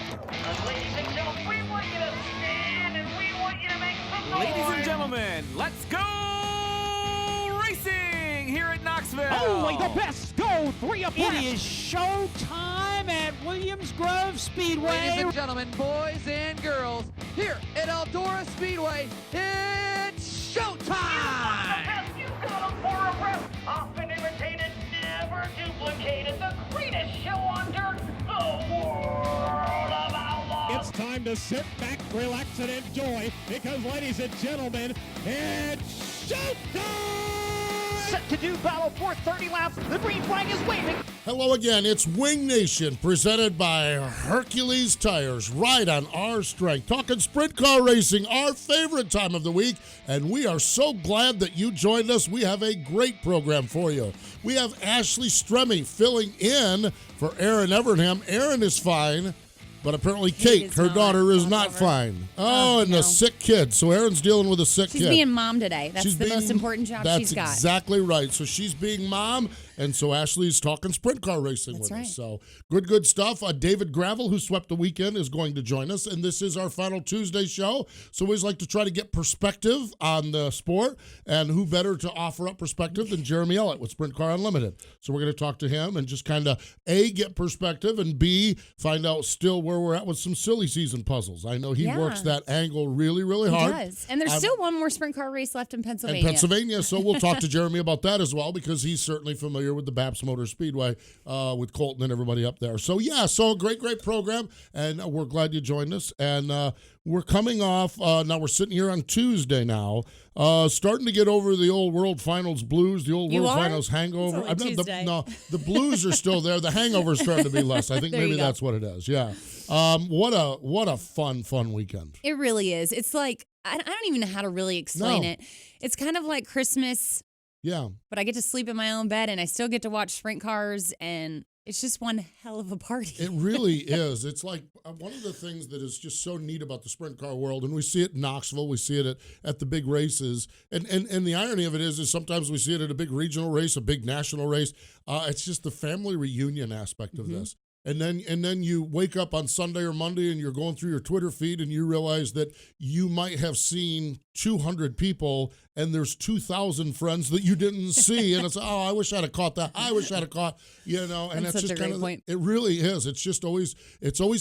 Ladies and gentlemen, we want you to stand and we want you to make some noise. Ladies and gentlemen, let's go racing here at Knoxville. Only the best go 3 abreast. It is show time at Williams Grove Speedway. Ladies and gentlemen, boys and girls, here at Eldora Speedway, it's showtime! You got them for a breath. Often imitated, never duplicated. The greatest show on dirt, the world of Outlaws. It's time to sit back, relax, and enjoy because, ladies and gentlemen, it's showtime! Set to do battle for 30 laps. The green flag is waving. Hello again, it's Wing Nation, presented by Hercules Tires, right on our strength. Talking sprint car racing, our favorite time of the week, and we are so glad that you joined us. We have a great program for you. We have Ashley Stremme filling in for Aaron Evernham. Aaron is fine, but apparently Kate, her daughter, is not fine. And no. a sick kid. So Aaron's dealing with a sick kid. She's being mom today. That's She's the most important job she's got. That's exactly right. So she's being mom, and so Ashley's talking sprint car racing with us. So good stuff. David Gravel, who swept the weekend, is going to join us, and this is our final Tuesday show. So we always like to try to get perspective on the sport, and who better to offer up perspective than Jeremy Elliott with Sprint Car Unlimited. So we're going to talk to him and just kind of, A, get perspective, and B, find out still where we're at with some silly season puzzles. I know he works that angle really, really hard. He does. And there's still one more sprint car race left in Pennsylvania. So we'll talk to Jeremy about that as well, because he's certainly familiar with the Babs Motor Speedway with Colton and everybody up there. So so a great program, and we're glad you joined us. And we're coming off, now we're sitting here on Tuesday now, starting to get over the old World Finals blues, the old World Finals hangover. The blues are still there. The hangover's starting to be less. I think maybe that's what it is. Yeah. What a fun weekend. It really is. It's like, I don't even know how to really explain it. It's kind of like Christmas. Yeah. But I get to sleep in my own bed, and I still get to watch sprint cars, and it's just one hell of a party. It really is. It's like one of the things that is just so neat about the sprint car world, and we see it in Knoxville, we see it at the big races, and the irony of it is sometimes we see it at a big regional race, a big national race. It's just the family reunion aspect of this. And then you wake up on Sunday or Monday and you're going through your Twitter feed and you realize that you might have seen 200 people and there's 2,000 friends that you didn't see. And it's, I wish I'd have caught that. I wish I'd have caught, and that's just kind of, it really is. It's just always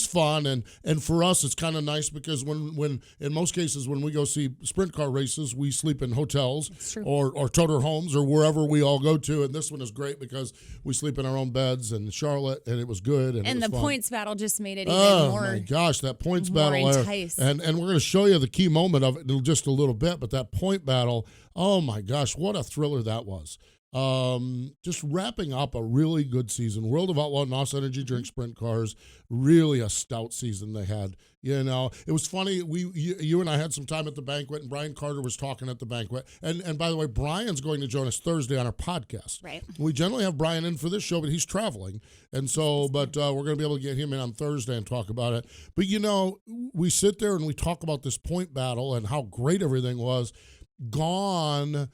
fun. And for us, it's kind of nice because when in most cases, when we go see sprint car races, we sleep in hotels or toter homes or wherever we all go to. And this one is great because we sleep in our own beds in Charlotte, and it was good. And the fun. Points battle just made it even more. Oh my gosh, that points more battle intense. And we're going to show you the key moment of it in just a little bit, but that point battle, oh my gosh, what a thriller that was. Just wrapping up a really good season. World of Outlaw NOS Energy Drink Sprint Cars, really a stout season they had. It was funny. You and I had some time at the banquet, and Brian Carter was talking at the banquet. And by the way, Brian's going to join us Thursday on our podcast. Right. We generally have Brian in for this show, but he's traveling. And so, we're going to be able to get him in on Thursday and talk about it. But, we sit there and we talk about this point battle and how great everything was. Gone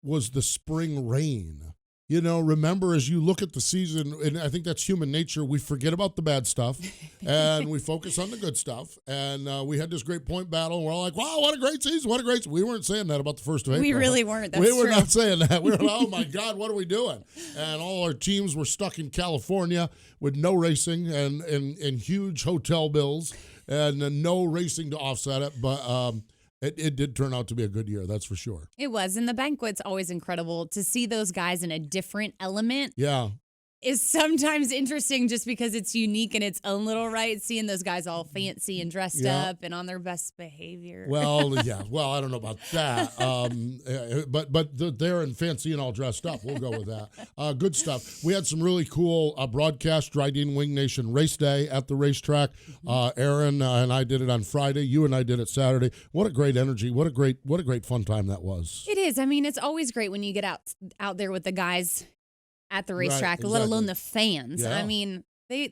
was the spring rain. Remember, as you look at the season, and I think that's human nature, we forget about the bad stuff and we focus on the good stuff. And we had this great point battle, and we're all like, wow, what a great season, We weren't saying that about the 1st of April. We really weren't. We were not saying that. We were like, oh my God, what are we doing? And all our teams were stuck in California with no racing and huge hotel bills and no racing to offset it. But It did turn out to be a good year, that's for sure. It was, and the banquet's always incredible. To see those guys in a different element is sometimes interesting just because it's unique in its own little right, seeing those guys all fancy and dressed up and on their best behavior. Well, I don't know about that. But they're in fancy and all dressed up. We'll go with that. Good stuff. We had some really cool broadcast, Dryden Wing Nation race day at the racetrack. Aaron and I did it on Friday. You and I did it Saturday. What a great energy. What a great fun time that was. It is. I mean, it's always great when you get out there with the guys at the racetrack, let alone the fans. Yeah. I mean,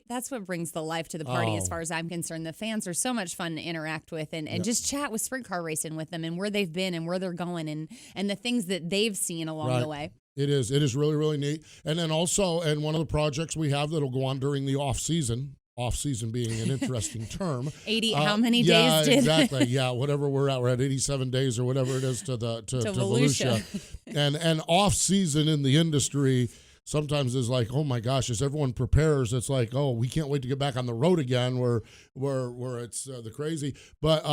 that's what brings the life to the party as far as I'm concerned. The fans are so much fun to interact with and just chat with sprint car racing with them and where they've been and where they're going and the things that they've seen along the way. It is really, really neat. And then also, and one of the projects we have that'll go on during the off season, Off-season being an interesting term. 80, how many days did? Exactly. Yeah, whatever we're at. We're at 87 days or whatever it is to Volusia. And off-season in the industry sometimes is like, oh my gosh, as everyone prepares, it's like, oh, we can't wait to get back on the road again where it's the crazy. But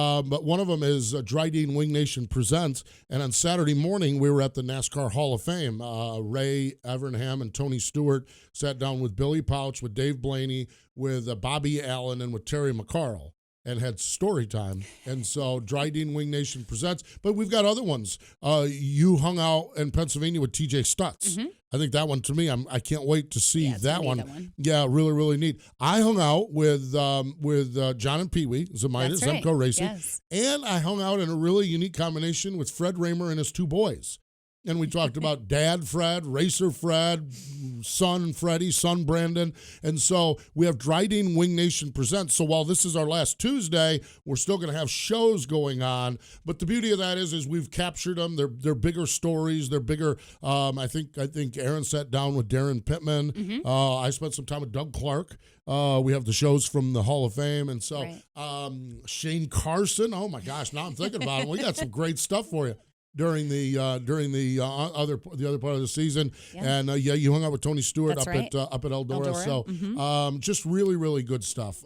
one of them is Dryden Wing Nation Presents. And on Saturday morning, we were at the NASCAR Hall of Fame. Ray Evernham and Tony Stewart sat down with Billy Pouch, with Dave Blaney, with Bobby Allen, and with Terry McCarl, and had story time. And so Dryden Wing Nation Presents. But we've got other ones. You hung out in Pennsylvania with TJ Stutz. Mm-hmm. I think that one, to me, I can't wait to see that one. Yeah, really, really neat. I hung out with John and Pee Wee, Zemita, Zemco Racing. Yes. And I hung out in a really unique combination with Fred Raymer and his two boys. And we talked about Dad Fred, Racer Fred, son Freddie, son Brandon. And so we have Dryden Wing Nation Presents. So while this is our last Tuesday, we're still going to have shows going on. But the beauty of that is we've captured them. They're bigger stories. They're bigger. I think Aaron sat down with Darren Pittman. Mm-hmm. I spent some time with Doug Clark. We have the shows from the Hall of Fame. And so Shane Carson. Oh, my gosh. Now I'm thinking about it. We got some great stuff for you during the other part of the season. Yeah. And you hung out with Tony Stewart up at Eldora. So just really, really good stuff.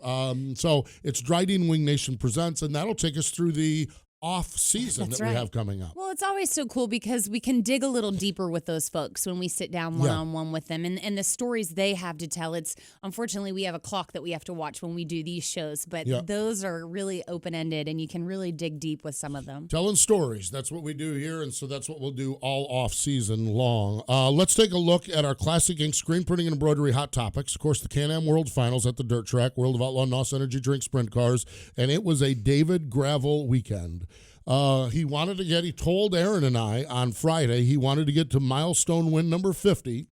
So it's Dryden Wing Nation Presents, and that'll take us through the off season we have coming up. Well, it's always so cool because we can dig a little deeper with those folks when we sit down one-on-one with them and the stories they have to tell. It's unfortunately we have a clock that we have to watch when we do these shows, but those are really open-ended and you can really dig deep with some of them. Telling stories, that's what we do here, and so that's what we'll do all off season long. Let's take a look at our Classic Ink Screen Printing and Embroidery Hot Topics. Of course, the Can-Am World Finals at the Dirt Track, World of Outlaw NOS Energy Drink Sprint Cars, and it was a David Gravel weekend. He told Aaron and I on Friday he wanted to get to milestone win number 50,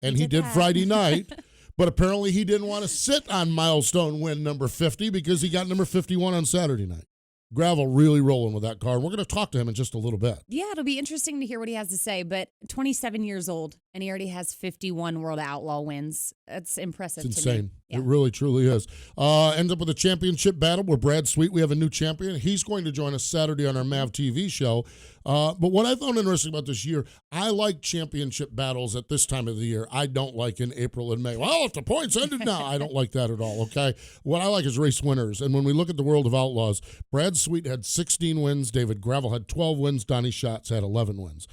and he did Friday night, but apparently he didn't want to sit on milestone win number 50 because he got number 51 on Saturday night. Gravel really rolling with that car, and we're going to talk to him in just a little bit. Yeah, it'll be interesting to hear what he has to say, but 27 years old, and he already has 51 World Outlaw wins. That's impressive to me. It's insane. Yeah. It really, truly is. Ends up with a championship battle where Brad Sweet, we have a new champion. He's going to join us Saturday on our MAV TV show. But what I found interesting about this year, I like championship battles at this time of the year. I don't like in April and May. Well, if the points ended now, I don't like that at all, okay? What I like is race winners. And when we look at the World of Outlaws, Brad Sweet had 16 wins. David Gravel had 12 wins. Donnie Schatz had 11 wins.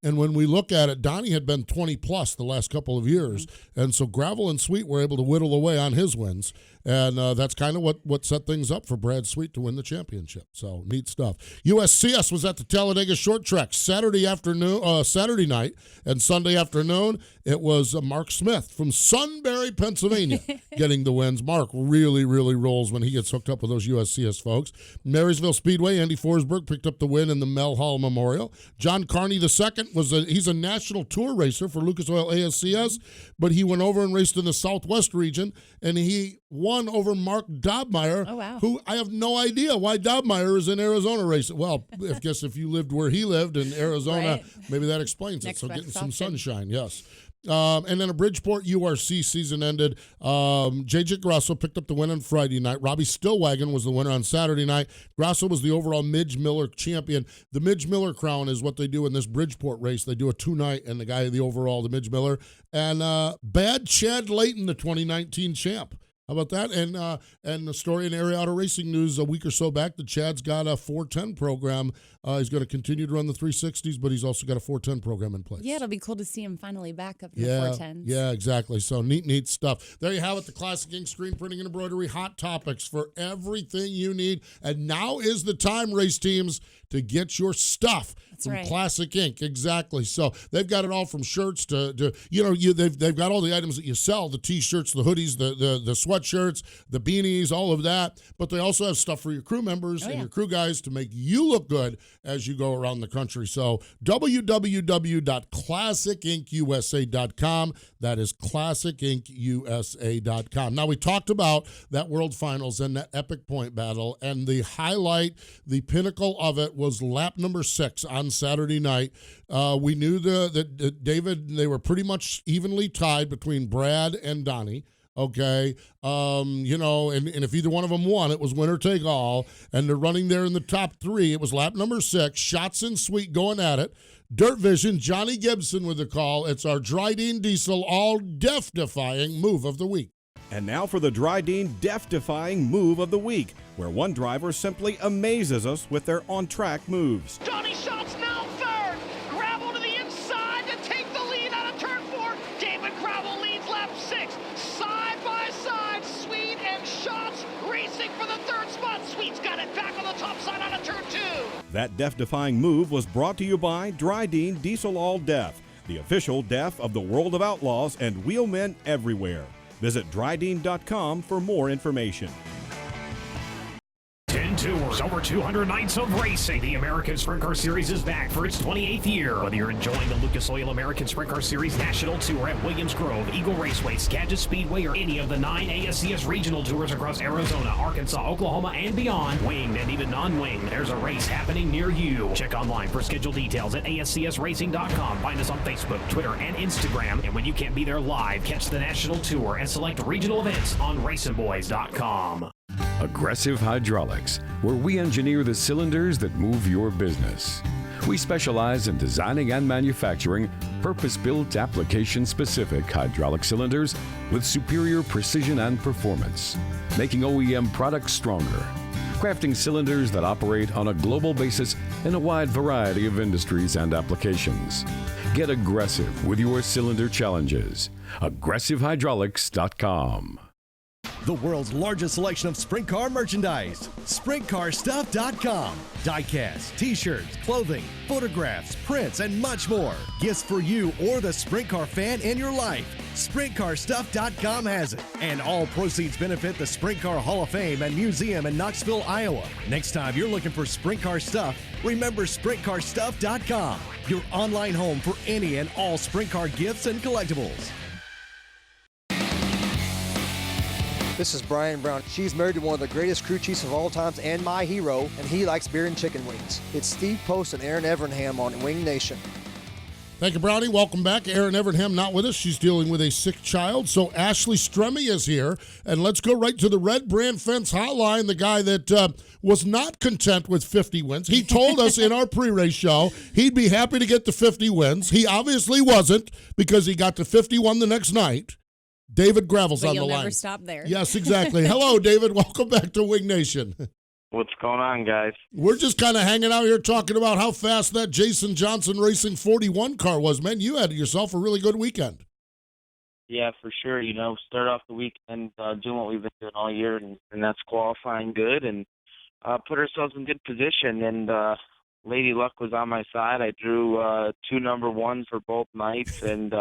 And when we look at it, Donnie had been 20-plus the last couple of years. And so Gravel and Sweet were able to whittle away on his wins. And that's kind of what set things up for Brad Sweet to win the championship. So neat stuff. USCS was at the Talladega Short Track Saturday night, and Sunday afternoon it was Mark Smith from Sunbury, Pennsylvania, getting the wins. Mark really, really rolls when he gets hooked up with those USCS folks. Marysville Speedway, Andy Forsberg picked up the win in the Mel Hall Memorial. John Carney II he's a national tour racer for Lucas Oil ASCS, but he went over and raced in the Southwest region, and he won over Mark Dobmeyer, who I have no idea why Dobmeyer is in Arizona racing. Well, I guess if you lived where he lived in Arizona, maybe that explains it. So getting some sunshine, yes. And then a Bridgeport URC season ended. J.J. Grasso picked up the win on Friday night. Robbie Stillwagon was the winner on Saturday night. Grasso was the overall Midge Miller champion. The Midge Miller crown is what they do in this Bridgeport race. They do a two-night, and the guy, the overall, the Midge Miller. And Bad Chad Layton, the 2019 champ. How about that? And the story in Area Auto Racing News a week or so back, that Chad's got a 410 program. He's going to continue to run the 360s, but he's also got a 410 program in place. Yeah, it'll be cool to see him finally back up in the 410s. Yeah, exactly. So neat stuff. There you have it, the Classic Ink Screen Printing and Embroidery Hot Topics for everything you need. And now is the time, race teams, to get your stuff from Classic Ink. Exactly. So they've got it all from shirts to they've got all the items that you sell, the T-shirts, the hoodies, the sweatshirts, the beanies, all of that. But they also have stuff for your crew members and your crew guys to make you look good as you go around the country. So www.classicinkusa.com. That is classicinkusa.com. Now, we talked about that World Finals and that epic point battle, and the highlight, the pinnacle of it was lap number 6 on Saturday night. We knew that David, they were pretty much evenly tied between Brad and Donnie. okay? And if either one of them won, it was winner take all, and they're running there in the top 3. It was lap number 6, Shots and Sweet going at it. Dirt Vision, Johnny Gibson with the call. It's our Dryden Diesel all death-defying move of the week. And now for the Dryden death-defying move of the week, where one driver simply amazes us with their on-track moves. Johnny Shots now third. Gravel to the inside to take the lead out of turn 4. David Gravel leads lap 6. Side by side, Sweet and Shots racing for the 3rd spot. Sweet's got it back on the top side out of turn 2. That death-defying move was brought to you by Dryden Diesel All Death, the official death of the world of outlaws and wheelmen everywhere. Visit Dryden.com for more information. 10 tours, over 200 nights of racing. The American Sprint Car Series is back for its 28th year. Whether you're enjoying the Lucas Oil American Sprint Car Series National Tour at Williams Grove, Eagle Raceway, Skagit Speedway, or any of the 9 ASCS regional tours across Arizona, Arkansas, Oklahoma, and beyond, winged and even non-winged, there's a race happening near you. Check online for schedule details at ASCSRacing.com. Find us on Facebook, Twitter, and Instagram. And when you can't be there live, catch the National Tour and select regional events on RacingBoys.com. Aggressive Hydraulics, where we engineer the cylinders that move your business. We specialize in designing and manufacturing purpose-built, application-specific hydraulic cylinders with superior precision and performance, making OEM products stronger, crafting cylinders that operate on a global basis in a wide variety of industries and applications. Get aggressive with your cylinder challenges. AggressiveHydraulics.com. The world's largest selection of sprint car merchandise. SprintCarStuff.com. Diecast, t-shirts, clothing, photographs, prints, and much more. Gifts for you or the sprint car fan in your life. SprintCarStuff.com has it. And all proceeds benefit the Sprint Car Hall of Fame and Museum in Knoxville, Iowa. Next time you're looking for sprint car stuff, remember SprintCarStuff.com, your online home for any and all sprint car gifts and collectibles. This is Brian Brown. She's married to one of the greatest crew chiefs of all times and my hero, and he likes beer and chicken wings. It's Steve Post and Aaron Evernham on Wing Nation. Thank you, Brownie. Welcome back. Aaron Evernham not with us. She's dealing with a sick child. So Ashley Stremme is here. And let's go right to the Red Brand Fence hotline, the guy that was not content with 50 wins. He told us in our pre-race show he'd be happy to get to 50 wins. He obviously wasn't, because he got to 51 the next night. David Gravel's on the line. You'll never stop there. Yes, exactly. Hello, David. Welcome back to Wing Nation. What's going on, guys? We're just kind of hanging out here talking about how fast that Jason Johnson Racing 41 car was. Man, you had yourself a really good weekend. Yeah, for sure. Start off the weekend doing what we've been doing all year, and that's qualifying good and put ourselves in good position. And Lady Luck was on my side. I drew 2 number 1s for both nights and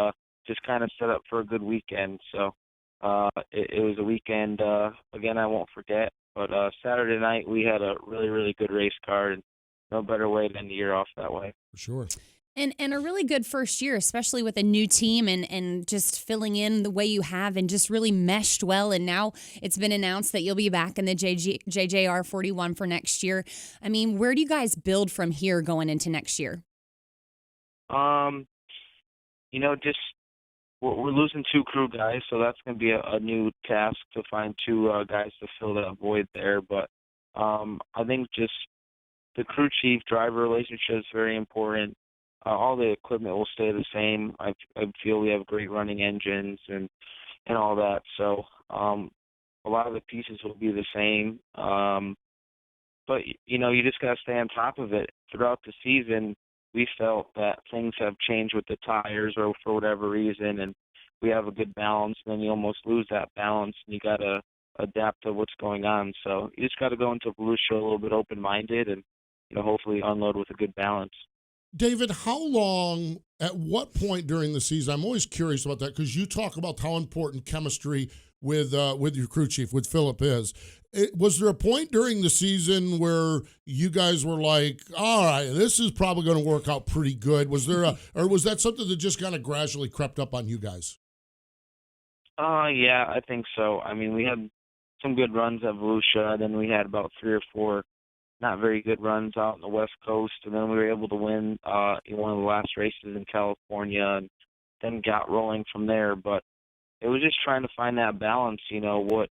just kind of set up for a good weekend. So it was a weekend, again, I won't forget. But Saturday night, we had a really, really good race car, and no better way to end the year off that way. For sure. And a really good first year, especially with a new team and just filling in the way you have and just really meshed well. And now it's been announced that you'll be back in the JJR 41 for next year. I mean, where do you guys build from here going into next year? Just we're losing 2 crew guys, so that's going to be a new task to find 2 guys to fill that void there. But I think just the crew chief driver relationship is very important. All the equipment will stay the same. I feel we have great running engines and all that. So a lot of the pieces will be the same. But you just got to stay on top of it. Throughout the season, we felt that things have changed with the tires or for whatever reason, and we have a good balance, and then you almost lose that balance, and you got to adapt to what's going on. So you just got to go into Volusia a little bit open-minded and, hopefully unload with a good balance. David, how long, at what point during the season, I'm always curious about that, because you talk about how important chemistry with your crew chief, with Philip is. Was there a point during the season where you guys were like, all right, this is probably going to work out pretty good? Was there or was that something that just kind of gradually crept up on you guys? Yeah, I think so. I mean, we had some good runs at Volusia, then we had about 3 or 4 not very good runs out on the West Coast, and then we were able to win one of the last races in California, and then got rolling from there. But it was just trying to find that balance. What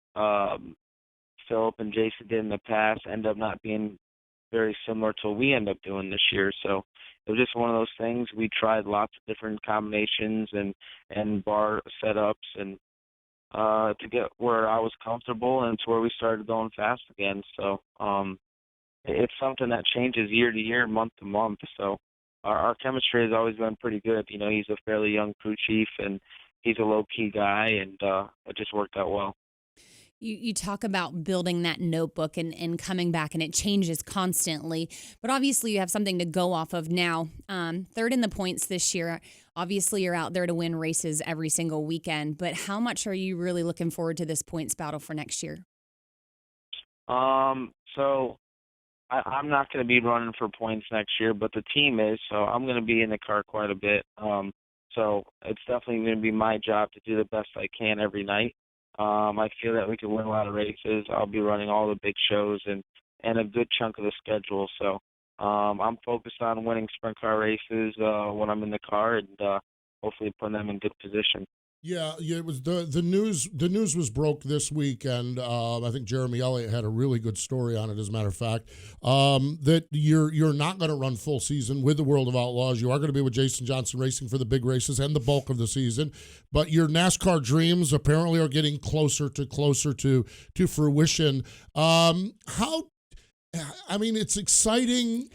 Philip and Jason did in the past ended up not being very similar to what we end up doing this year. So it was just one of those things. We tried lots of different combinations and bar setups and to get where I was comfortable and to where we started going fast again. So it's something that changes year to year, month to month. So our chemistry has always been pretty good. He's a fairly young crew chief, and he's a low-key guy, and it just worked out well. You talk about building that notebook and coming back, and it changes constantly. But obviously, you have something to go off of now. Third in the points this year. Obviously, you're out there to win races every single weekend. But how much are you really looking forward to this points battle for next year? So I'm not going to be running for points next year, but the team is. So I'm going to be in the car quite a bit. So it's definitely going to be my job to do the best I can every night. I feel that we can win a lot of races. I'll be running all the big shows and a good chunk of the schedule. So I'm focused on winning sprint car races when I'm in the car and hopefully putting them in good position. Yeah, it was the news. The news was broke this week, and I think Jeremy Elliott had a really good story on it. As a matter of fact, that you're not going to run full season with the World of Outlaws. You are going to be with Jason Johnson Racing for the big races and the bulk of the season. But your NASCAR dreams apparently are getting closer to fruition. It's exciting.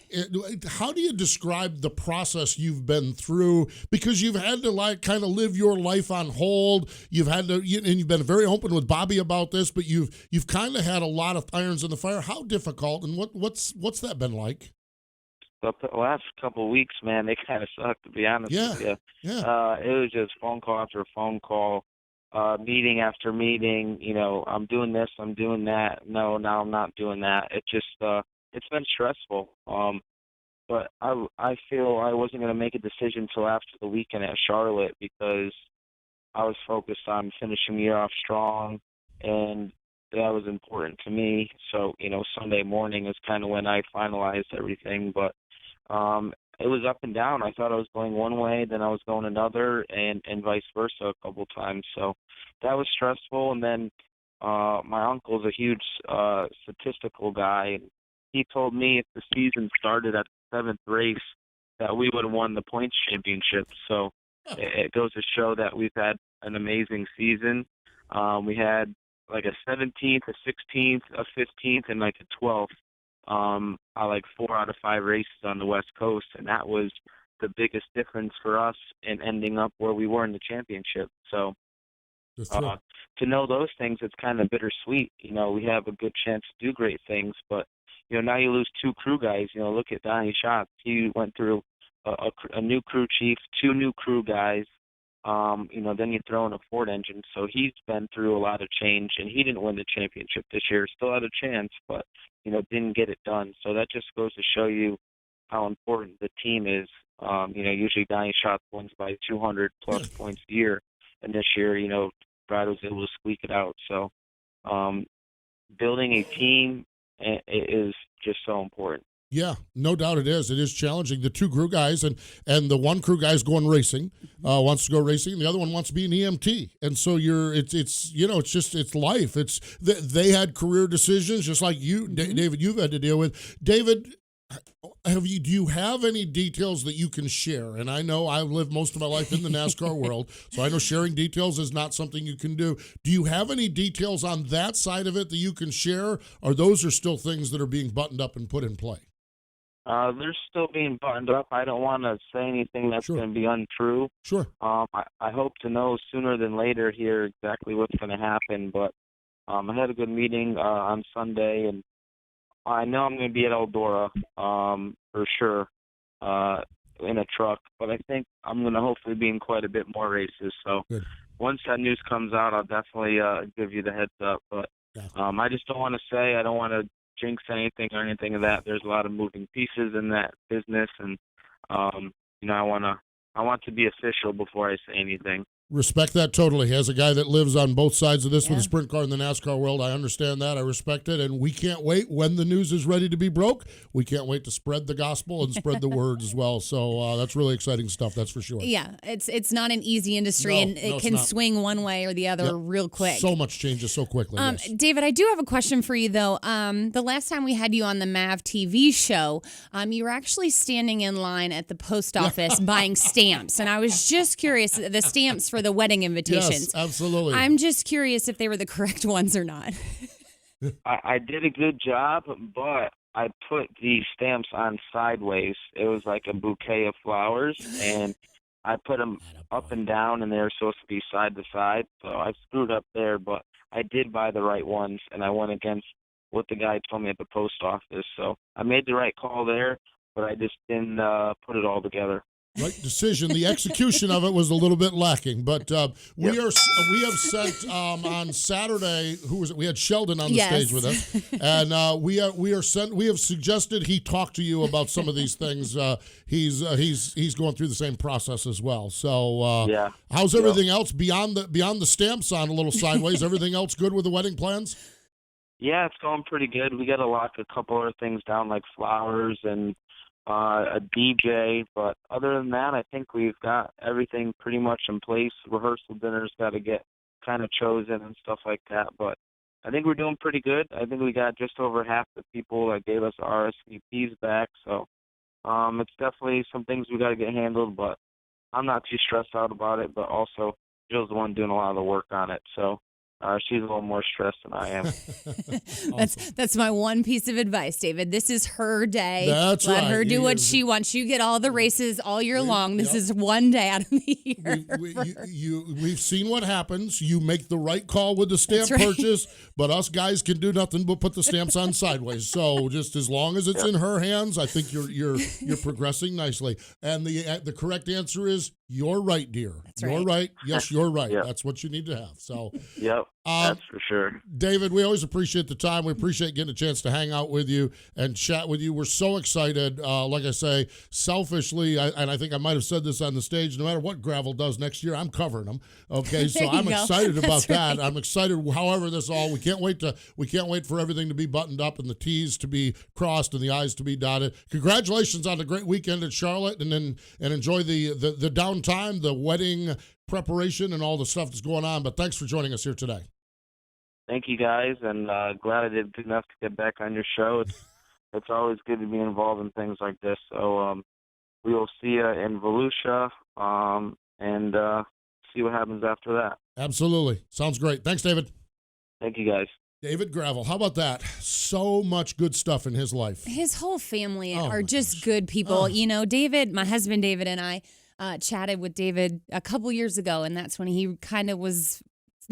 How do you describe the process you've been through? Because you've had to kind of live your life on hold. You've had to, and you've been very open with Bobby about this. But you've kind of had a lot of irons in the fire. How difficult, and what's that been like? The last couple of weeks, man, they kind of sucked, to be honest with you. Yeah. It was just phone call after phone call. Meeting after meeting, I'm doing this, I'm doing that. No, now I'm not doing that. It just, it's been stressful. But I feel I wasn't going to make a decision until after the weekend at Charlotte because I was focused on finishing the year off strong, and that was important to me. So, Sunday morning is kind of when I finalized everything. But it was up and down. I thought I was going one way, then I was going another, and vice versa a couple times. So that was stressful. And then my uncle's a huge statistical guy. He told me if the season started at the 7th race that we would have won the points championship. So it goes to show that we've had an amazing season. We had like a 17th, a 16th, a 15th, and like a 12th. I like 4 out of 5 races on the West Coast, and that was the biggest difference for us in ending up where we were in the championship. So to know those things, it's kind of bittersweet. We have a good chance to do great things, but now you lose 2 crew guys. Look at Donnie Schatz. He went through a new crew chief, 2 new crew guys. Then you throw in a Ford engine. So he's been through a lot of change, and he didn't win the championship this year. Still had a chance, but, didn't get it done. So that just goes to show you how important the team is. Usually Donnie Schatz wins by 200-plus points a year. And this year, Brad was able to squeak it out. So building a team is just so important. Yeah, no doubt it is. It is challenging. The 2 crew guys and the one crew guy's going racing, wants to go racing, and the other one wants to be an EMT. And so it's life. They had career decisions just like you, David, you've had to deal with. David, do you have any details that you can share? And I know I've lived most of my life in the NASCAR world, so I know sharing details is not something you can do. Do you have any details on that side of it that you can share, or those are still things that are being buttoned up and put in play? They're still being buttoned up. I don't want to say anything that's going to be untrue. Sure. I hope to know sooner than later here exactly what's going to happen. But I had a good meeting on Sunday, and I know I'm going to be at Eldora for sure in a truck. But I think I'm going to hopefully be in quite a bit more races. So once that news comes out, I'll definitely give you the heads up. But I just don't want to say. I don't want to jinx anything or anything of that. There's a lot of moving pieces in that business, and I want to be official before I say anything. Respect that totally. As a guy that lives on both sides of this with the sprint car and the NASCAR world, I understand that. I respect it. And we can't wait when the news is ready to be broke. We can't wait to spread the gospel and spread the word as well. So that's really exciting stuff, that's for sure. Yeah, it's not an easy industry, and it can swing one way or the other real quick. So much changes so quickly. Yes. David, I do have a question for you, though. The last time we had you on the MAV TV show, you were actually standing in line at the post office buying stamps. And I was just curious, the stamps for the wedding invitations. Yes, absolutely. I'm just curious if they were the correct ones or not. I did a good job, but I put the stamps on sideways. It was like a bouquet of flowers, and I put them up and down, and they were supposed to be side to side. So I screwed up there, but I did buy the right ones, and I went against what the guy told me at the post office. So I made the right call there, but I just didn't put it all together. Right decision. The execution of it was a little bit lacking, but we have sent on Saturday. Who was it? We had Sheldon on the stage with us, and we have suggested he talk to you about some of these things. He's going through the same process as well. So how's everything else beyond the stamps on a little sideways? Everything else good with the wedding plans? Yeah, it's going pretty good. We got to lock a couple other things down, like flowers and a DJ, but other than that, I think we've got everything pretty much in place. Rehearsal dinner's got to get kind of chosen and stuff like that, but I think we're doing pretty good. I think we got just over half the people that gave us RSVPs back, so it's definitely some things we got to get handled, but I'm not too stressed out about it, but also Jill's the one doing a lot of the work on it, so she's a little more stressed than I am. That's my one piece of advice, David. This is her day. That's Let right. her do what she wants. You get all the races all year long. This is one day out of the year. We've seen what happens. You make the right call with the stamp purchase, but us guys can do nothing but put the stamps on sideways. So just as long as it's in her hands, I think you're progressing nicely. And the correct answer is you're right, dear. You're right. Yes, you're right. That's what you need to have. So. Yep. That's for sure. David, we always appreciate the time. We appreciate getting a chance to hang out with you and chat with you. We're so excited. Like I say, selfishly, and I think I might have said this on the stage, no matter what Gravel does next year, I'm covering them. Okay, so I'm excited about that. I'm excited. However, we can't wait for everything to be buttoned up and the T's to be crossed and the I's to be dotted. Congratulations on the great weekend at Charlotte, and enjoy the downtime, the wedding preparation, and all the stuff that's going on. But thanks for joining us here today. Thank you, guys, and glad I did good enough to get back on your show. It's always good to be involved in things like this. So we will see you in Volusia and see what happens after that. Absolutely. Sounds great. Thanks, David. Thank you, guys. David Gravel, how about that? So much good stuff in his life. His whole family are just good people. You know, David, my husband David, and I chatted with David a couple years ago, and that's when he kind of was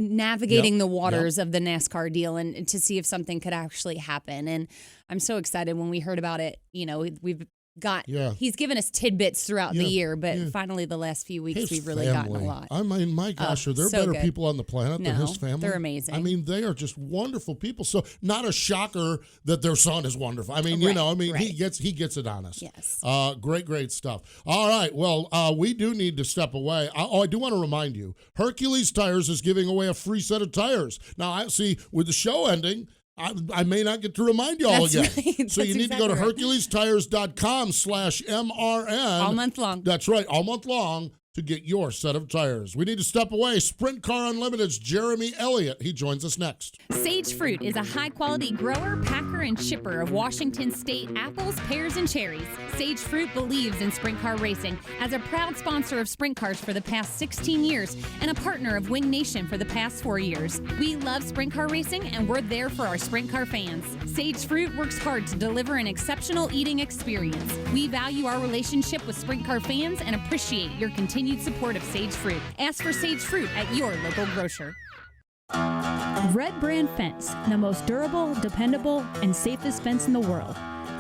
navigating the waters of the NASCAR deal and to see if something could actually happen. And I'm so excited when we heard about it. You know, we've got, he's given us tidbits throughout the year, but finally the last few weeks we've really gotten a lot. I mean, my gosh, are there better people on the planet than his family? They're amazing. I mean, they are just wonderful people. So not a shocker that their son is wonderful. I mean, he gets it on us. Yes. Great stuff. All right. Well, we do need to step away. I do want to remind you, Hercules Tires is giving away a free set of tires. Now, I see with the show ending, I may not get to remind you all again. Right. So you need to go to HerculesTires.com/MRN. All month long. That's right, all month long to get your set of tires. We need to step away. Sprint Car Unlimited's Jeremy Elliott. He joins us next. Sage Fruit is a high-quality grower, packer, and shipper of Washington State apples, pears, and cherries. Sage Fruit believes in sprint car racing as a proud sponsor of sprint cars for the past 16 years and a partner of Wing Nation for the past 4 years. We love sprint car racing, and we're there for our sprint car fans. Sage Fruit works hard to deliver an exceptional eating experience. We value our relationship with sprint car fans and appreciate your continued support of Sage Fruit. Ask for Sage Fruit at your local grocer. Red Brand Fence, the most durable, dependable, and safest fence in the world.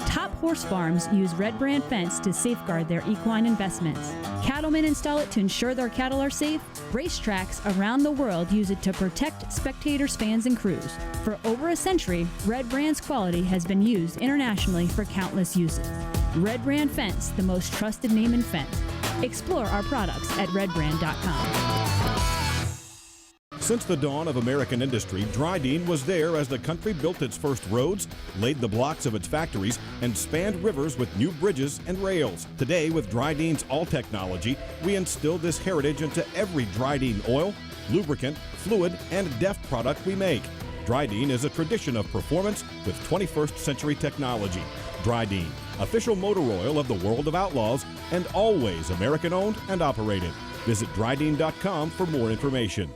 Top horse farms use Red Brand Fence to safeguard their equine investments. Cattlemen install it to ensure their cattle are safe. Racetracks around the world use it to protect spectators, fans, and crews. For over a century, Red Brand's quality has been used internationally for countless uses. Red Brand Fence, the most trusted name in fence. Explore our products at redbrand.com. Since the dawn of American industry, Dryden was there as the country built its first roads, laid the blocks of its factories, and spanned rivers with new bridges and rails. Today, with Dryden's all technology, we instill this heritage into every Dryden oil, lubricant, fluid, and DEF product we make. Dryden is a tradition of performance with 21st century technology. Dryden, official motor oil of the world of Outlaws, and always American owned and operated. Visit Dryden.com for more information.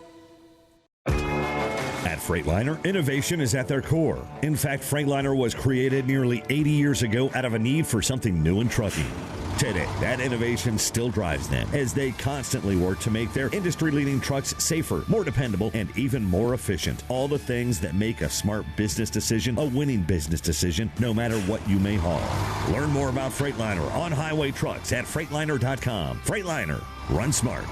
At Freightliner, innovation is at their core. In fact, Freightliner was created nearly 80 years ago out of a need for something new in trucking. Today, that innovation still drives them as they constantly work to make their industry-leading trucks safer, more dependable, and even more efficient. All the things that make a smart business decision a winning business decision, no matter what you may haul. Learn more about Freightliner on highway trucks at Freightliner.com. Freightliner, run smart.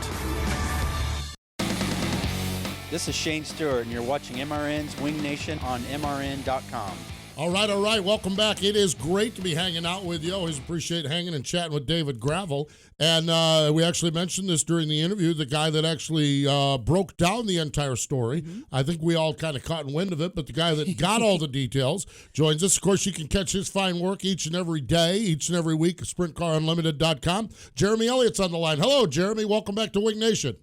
This is Shane Stewart, and you're watching MRN's Wing Nation on MRN.com. All right. Welcome back. It is great to be hanging out with you. Always appreciate hanging and chatting with David Gravel. And we actually mentioned this during the interview, the guy that actually broke down the entire story. Mm-hmm. I think we all kind of caught wind of it, but the guy that got all the details joins us. Of course, you can catch his fine work each and every day, each and every week at SprintCarUnlimited.com. Jeremy Elliott's on the line. Hello, Jeremy. Welcome back to Wing Nation.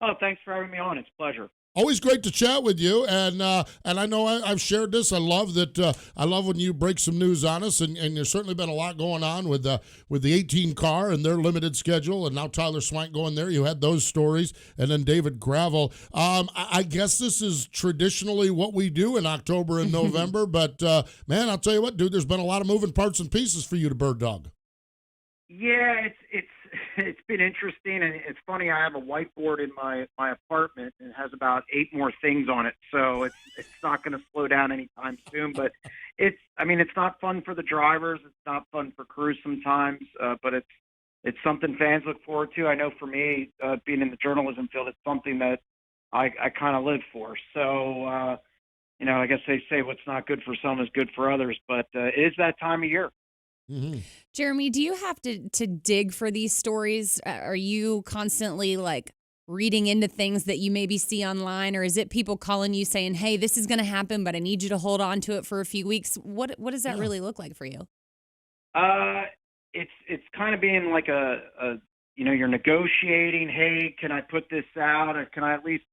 Oh, thanks for having me on. It's a pleasure. Always great to chat with you, and I know I've shared this. I love that. I love when you break some news on us, and there's certainly been a lot going on with the 18 car and their limited schedule, and now Tyler Swank going there. You had those stories, and then David Gravel. I guess this is traditionally what we do in October and November, but man, I'll tell you what, dude, there's been a lot of moving parts and pieces for you to bird dog. Yeah, it's been interesting, and it's funny. I have a whiteboard in my apartment, and it has about 8 more things on it, so it's not going to slow down anytime soon. But it's not fun for the drivers. It's not fun for crews sometimes, but it's something fans look forward to. I know for me, being in the journalism field, it's something that I kind of live for. So I guess they say what's not good for some is good for others, but it is that time of year. Mm-hmm. Jeremy, do you have to dig for these stories? Are you constantly reading into things that you maybe see online, or is it people calling you saying, "Hey, this is going to happen, but I need you to hold on to it for a few weeks"? What does that really look like for you? It's kind of being like you're negotiating. Hey, can I put this out, or can I at least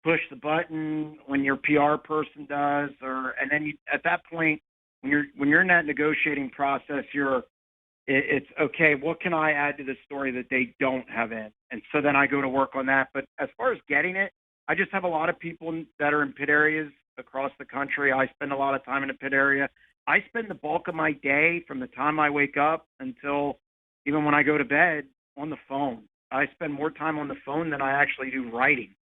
push the button when your PR person does, and then at that point. When you're in that negotiating process, it's okay. What can I add to the story that they don't have in? And so then I go to work on that. But as far as getting it, I just have a lot of people that are in pit areas across the country. I spend a lot of time in the pit area. I spend the bulk of my day from the time I wake up until even when I go to bed on the phone. I spend more time on the phone than I actually do writing.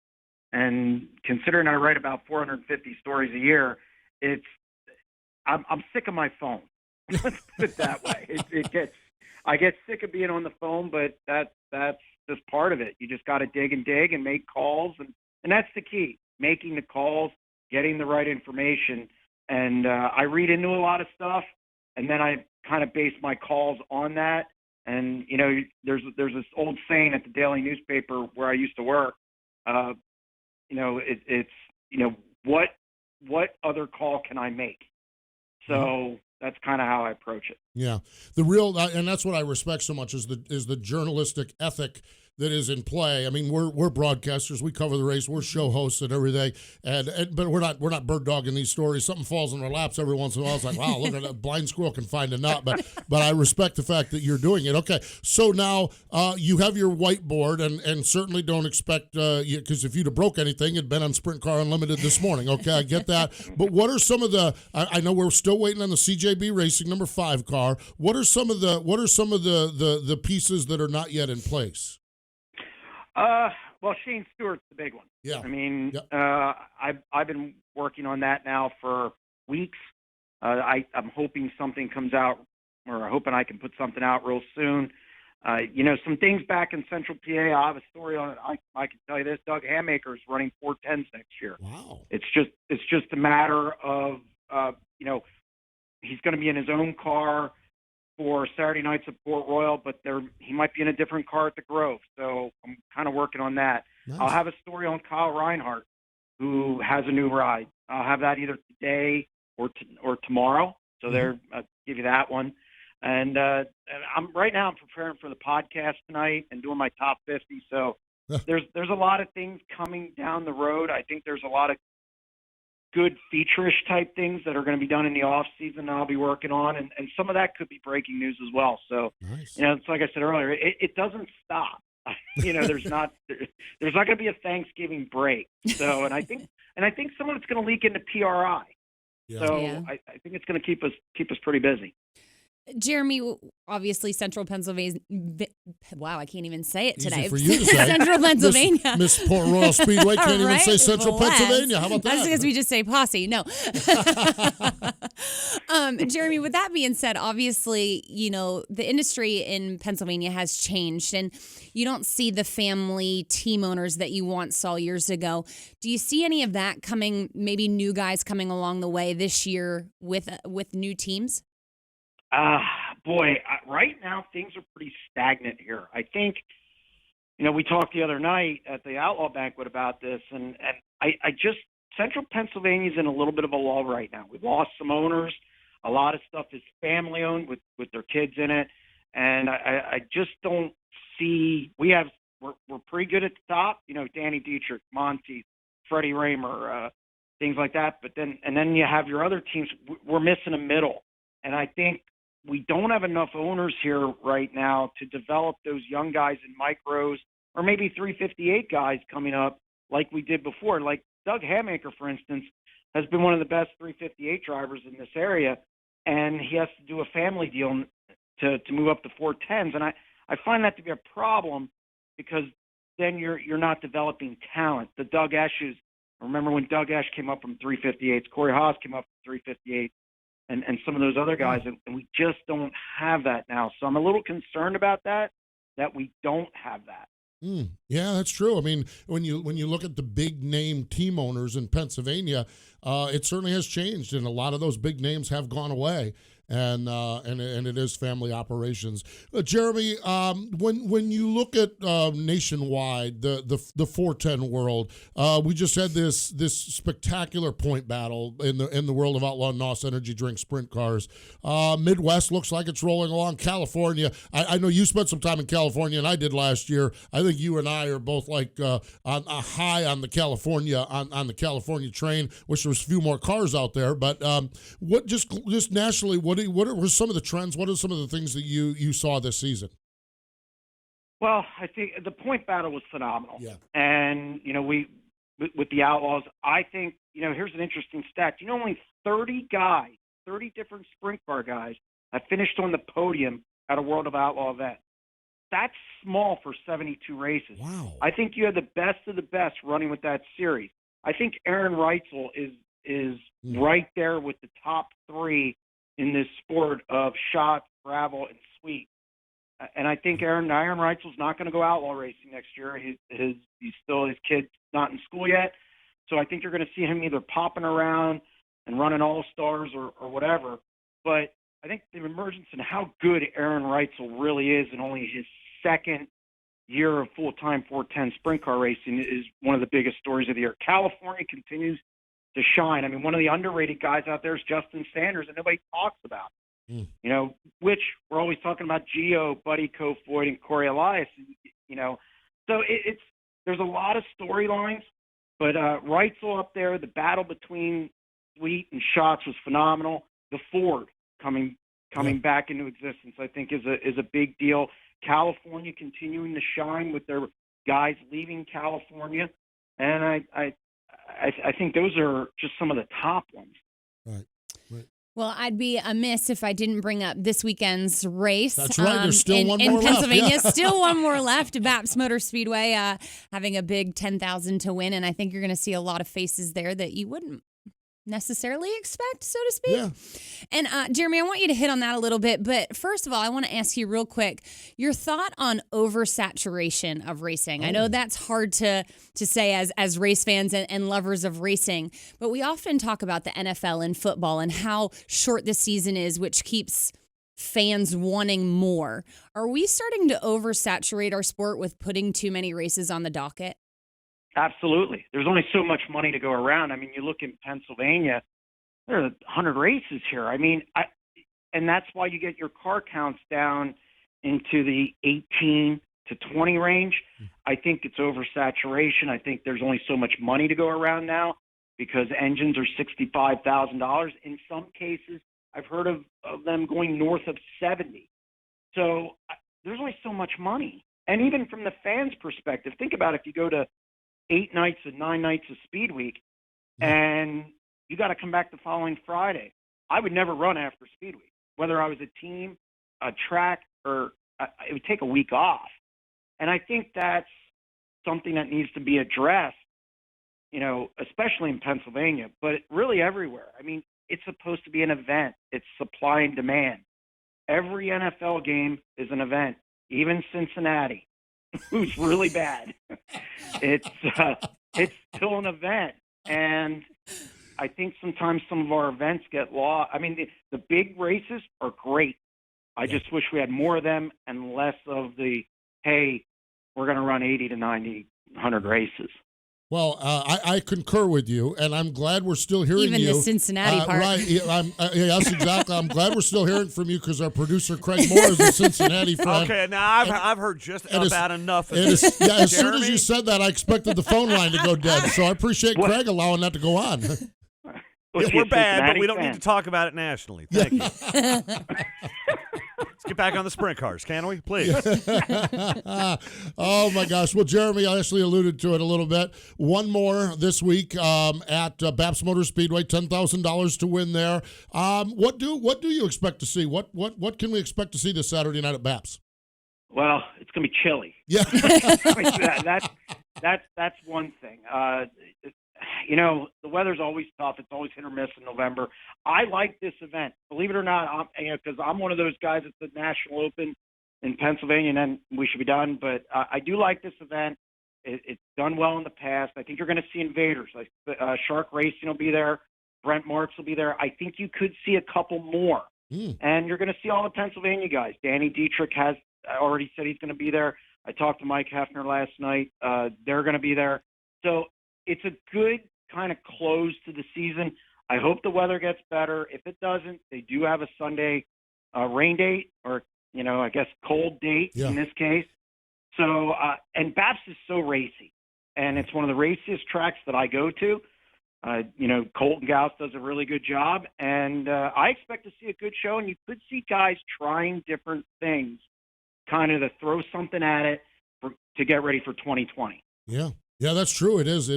And considering I write about 450 stories a year, I'm sick of my phone. Let's put it that way. I get sick of being on the phone, but that's just part of it. You just got to dig and make calls, and that's the key: making the calls, getting the right information. And I read into a lot of stuff, and then I kind of base my calls on that. And there's this old saying at the daily newspaper where I used to work. What other call can I make? So that's kind of how I approach it. Yeah, the real, and that's what I respect so much is the journalistic ethic that is in play. I mean, we're broadcasters, we cover the race, we're show hosts and everything, but we're not bird dogging these stories. Something falls in our laps every once in a while. It's like, wow, look at that, blind squirrel can find a nut. But I respect the fact that you're doing it. Okay, so now you have your whiteboard, and certainly don't expect because if you'd have broke anything, it'd been on Sprint Car Unlimited this morning. Okay, I get that. But what are some of the? I know we're still waiting on the CJB Racing number 5 car. What are some of the pieces that are not yet in place? Well, Shane Stewart's the big one. Yeah. I mean, I've been working on that now for weeks. I'm hoping something comes out, or hoping I can put something out real soon. Some things back in Central PA. I have a story on it. I can tell you this: Doug Hamaker's running 410s next year. Wow. It's just a matter of he's going to be in his own car for Saturday nights at Port Royal, but he might be in a different car at the Grove. So I'm kind of working on that. Nice. I'll have a story on Kyle Reinhardt who has a new ride. I'll have that either today or tomorrow. So I'll give you that one. And I'm preparing for the podcast tonight and doing my top 50. So there's a lot of things coming down the road. I think there's a lot of good feature-ish type things that are going to be done in the off season that I'll be working on, and some of that could be breaking news as well. So, nice. It's like I said earlier, it doesn't stop. There's not going to be a Thanksgiving break. So, and I think some of it's going to leak into PRI. Yeah. So Yeah. I think it's going to keep us pretty busy. Jeremy, obviously Central Pennsylvania. Wow, I can't even say it today. Easy for you to say. Central Pennsylvania. Miss Port Royal Speedway can't Right? even say Central Bless. Pennsylvania. How about that? That's because we just say posse. No. Jeremy, with that being said, obviously, the industry in Pennsylvania has changed, and you don't see the family team owners that you once saw years ago. Do you see any of that coming, maybe new guys coming along the way this year with new teams? Right now things are pretty stagnant here. I think, we talked the other night at the Outlaw banquet about this, and I just, Central Pennsylvania's in a little bit of a lull right now. We've lost some owners. A lot of stuff is family owned with their kids in it, and I just don't see. We're pretty good at the top. Danny Dietrich, Monty, Freddie Raymer, things like that. But then you have your other teams. We're missing a middle, and I think we don't have enough owners here right now to develop those young guys in micros or maybe 358 guys coming up like we did before. Like Doug Hamaker, for instance, has been one of the best 358 drivers in this area, and he has to do a family deal to move up to 410s. And I find that to be a problem because then you're not developing talent. The Doug Esches, remember when Doug Esch came up from 358s, Corey Haas came up from 358s, and some of those other guys, and we just don't have that now. So I'm a little concerned about that we don't have that. Yeah, that's true. I mean, when you look at the big name team owners in Pennsylvania, it certainly has changed, and a lot of those big names have gone away. And it is family operations. Jeremy, when you look at nationwide, the 410 world, we just had this spectacular point battle in the world of Outlaw NOS Energy Drink Sprint Cars. Midwest looks like it's rolling along. California, I know you spent some time in California, and I did last year. I think you and I are both like on a high on the California California train. Wish there was a few more cars out there, but what just nationally, what were some of the trends? What are some of the things that you saw this season? Well, I think the point battle was phenomenal. Yeah. And, we with the Outlaws, I think, here's an interesting stat. Only 30 different sprint car guys have finished on the podium at a World of Outlaw event. That's small for 72 races. Wow. I think you had the best of the best running with that series. I think Aaron Reitzel is right there with the top three in this sport of shot, gravel, and sweet. And I think Aaron Reitzel's not going to go outlaw racing next year. His kid's not in school yet. So I think you're going to see him either popping around and running all-stars or whatever. But I think the emergence and how good Aaron Reitzel really is in only his second year of full-time 410 sprint car racing is one of the biggest stories of the year. California continues to shine. I mean, one of the underrated guys out there is Justin Sanders, and nobody talks about him. Which we're always talking about Gio, Buddy Kofoid, and Corey Elias. So there's a lot of storylines, but Reitzel up there, the battle between Sweet and Schatz was phenomenal. The Ford coming back into existence, I think, is a big deal. California continuing to shine with their guys leaving California, and I think those are just some of the top ones. Right. Well, I'd be amiss if I didn't bring up this weekend's race. That's right. There's still one in more left. Pennsylvania. Yeah. Still one more left. Baps Motor Speedway having a big 10,000 to win, and I think you're going to see a lot of faces there that you wouldn't necessarily expect, so to speak. Yeah. And Jeremy, I want you to hit on that a little bit, but first of all, I want to ask you real quick your thought on oversaturation of racing. I know that's hard to say as race fans and lovers of racing, but we often talk about the NFL and football and how short the season is, which keeps fans wanting more. Are we starting to oversaturate our sport with putting too many races on the docket? Absolutely. There's only so much money to go around. I mean, you look in Pennsylvania, there are 100 races here. I mean, and that's why you get your car counts down into the 18 to 20 range. I think it's oversaturation. I think there's only so much money to go around now because engines are $65,000. In some cases, I've heard of them going north of 70. So there's only so much money. And even from the fans' perspective, think about if you go to 8 nights and 9 nights of Speed Week and you got to come back the following Friday. I would never run after Speed Week, whether I was a team, a track, or it would take a week off. And I think that's something that needs to be addressed, especially in Pennsylvania, but really everywhere. I mean, it's supposed to be an event. It's supply and demand. Every NFL game is an event, even Cincinnati, who's really bad. It's still an event. And I think sometimes some of our events get lost. I mean, the big races are great. I just wish we had more of them and less of the, hey, we're going to run 80 to 90, 100 races. Well, I concur with you, and I'm glad we're still hearing Even you. the Cincinnati part. Right. Yes, exactly. I'm glad we're still hearing from you because our producer, Craig Moore, is a Cincinnati fan. Okay, now I've heard just about enough of this. As soon Jeremy? as you said that, I expected the phone line to go dead, so I appreciate Craig allowing that to go on. We're bad, but we don't need to talk about it nationally. Thank you. Let's get back on the sprint cars, can we? Please. Oh, my gosh. Well, Jeremy actually alluded to it a little bit. One more this week at Baps Motor Speedway, $10,000 to win there. What do you expect to see? What can we expect to see this Saturday night at Baps? Well, it's going to be chilly. Yeah. That's one thing. The weather's always tough. It's always hit or miss in November. I like this event. Believe it or not, because I'm one of those guys at the National Open in Pennsylvania, and then we should be done. But I do like this event. It's done well in the past. I think you're going to see invaders. Like Shark Racing will be there. Brent Marks will be there. I think you could see a couple more. And you're going to see all the Pennsylvania guys. Danny Dietrich has already said he's going to be there. I talked to Mike Hefner last night. They're going to be there. So it's a good kind of close to the season. I hope the weather gets better. If it doesn't, they do have a Sunday rain date or, I guess cold date in this case. So, and Baps is so racy, and it's one of the raciest tracks that I go to. Colton Gauss does a really good job, and I expect to see a good show, and you could see guys trying different things kind of to throw something at it to get ready for 2020. Yeah, that's true. It is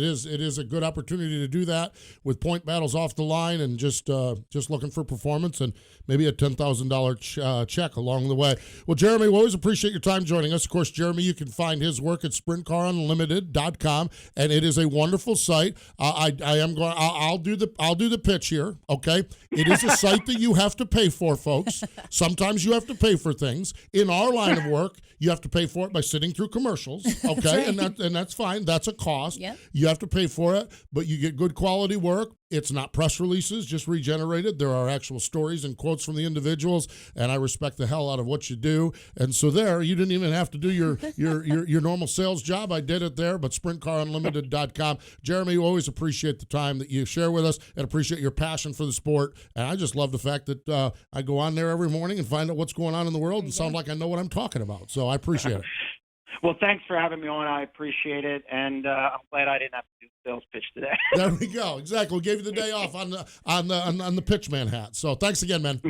a good opportunity to do that with point battles off the line and just looking for performance and maybe a $10,000 check along the way. Well, Jeremy, we always appreciate your time joining us. Of course, Jeremy, you can find his work at SprintCarUnlimited.com, and it is a wonderful site. I'll do the pitch here. Okay, it is a site that you have to pay for, folks. Sometimes you have to pay for things. In our line of work, you have to pay for it by sitting through commercials. Okay, That's right. and that's fine. That's a cost. Yep. You have to pay for it, but you get good quality work. It's not press releases, just regenerated. There are actual stories and quotes from the individuals, and I respect the hell out of what you do. And so there, you didn't even have to do your normal sales job. I did it there, but SprintCarUnlimited.com. Jeremy, we always appreciate the time that you share with us and appreciate your passion for the sport. And I just love the fact that I go on there every morning and find out what's going on in the world and sound like I know what I'm talking about. So I appreciate it. Well, thanks for having me on. I appreciate it, and I'm glad I didn't have to do the sales pitch today. There we go. Exactly. We gave you the day off on the pitchman hat. So thanks again, man.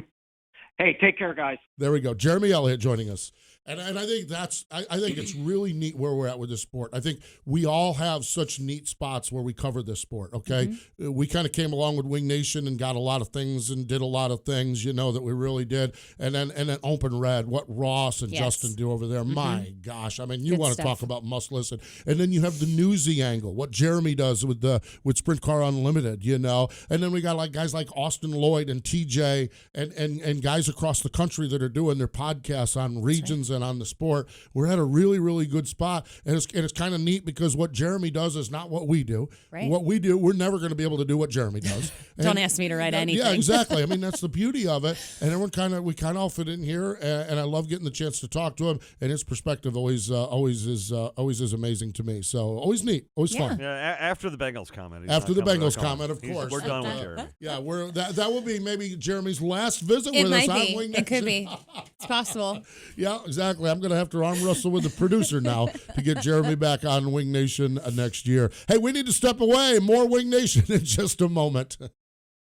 Hey, take care, guys. There we go. Jeremy Elliott joining us. And I think I think it's really neat where we're at with this sport. I think we all have such neat spots where we cover this sport, okay? We kind of came along with Wing Nation and got a lot of things and did a lot of things, that we really did. And then Open Red, what Ross and Justin do over there. My gosh. I mean, you want to talk about muscless. And then you have the newsy angle, what Jeremy does with Sprint Car Unlimited, And then we got guys like Austin Lloyd and TJ and guys across the country that are doing their podcasts on regions and on the sport. We're at a really, really good spot. And it's kind of neat because what Jeremy does is not what we do. Right. What we do, we're never going to be able to do what Jeremy does. Don't ask me to write anything. Yeah, exactly. I mean, that's the beauty of it. And everyone we kind of all fit in here, and I love getting the chance to talk to him. And his perspective always is amazing to me. So always neat, always fun. Yeah, after the Bengals comment. After the Bengals comment, of course. We're done with Jeremy. Yeah, that will be maybe Jeremy's last visit with us on Wing Nation. It could be. It's possible. Yeah, exactly. I'm going to have to arm wrestle with the producer now to get Jeremy back on Wing Nation next year. Hey, we need to step away. More Wing Nation in just a moment.